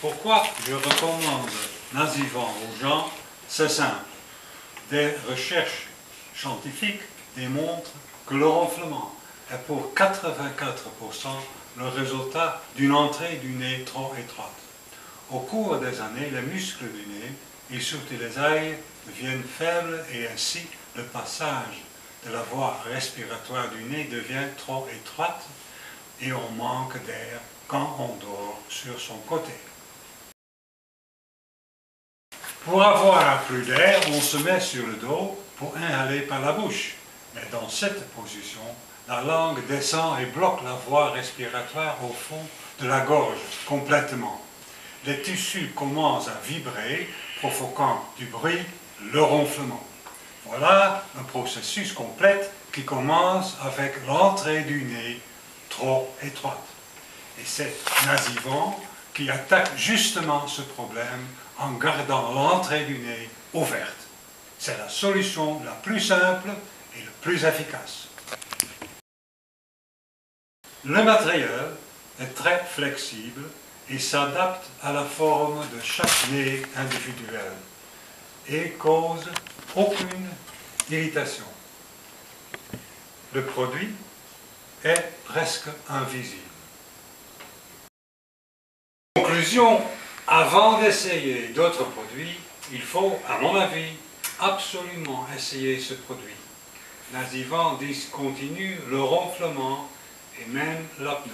Pourquoi je recommande Nasivant aux gens? C'est simple. Des recherches scientifiques démontrent que le ronflement est pour 84% le résultat d'une entrée du nez trop étroite. Au cours des années, les muscles du nez et surtout les ailes deviennent faibles et ainsi le passage de la voie respiratoire du nez devient trop étroite et on manque d'air quand on dort sur son côté. Pour avoir plus d'air, on se met sur le dos pour inhaler par la bouche. Mais dans cette position, la langue descend et bloque la voie respiratoire au fond de la gorge complètement. Les tissus commencent à vibrer, provoquant du bruit, le ronflement. Voilà un processus complet qui commence avec l'entrée du nez trop étroite. Et c'est Nasivant qui attaque justement ce problème en gardant l'entrée du nez ouverte. C'est la solution la plus simple et la plus efficace. Le matériel est très flexible et s'adapte à la forme de chaque nez individuel et cause aucune irritation. Le produit est presque invisible. En conclusion, avant d'essayer d'autres produits, il faut, à mon avis, absolument essayer ce produit. Nasivant discontinue le ronflement et même l'apnée.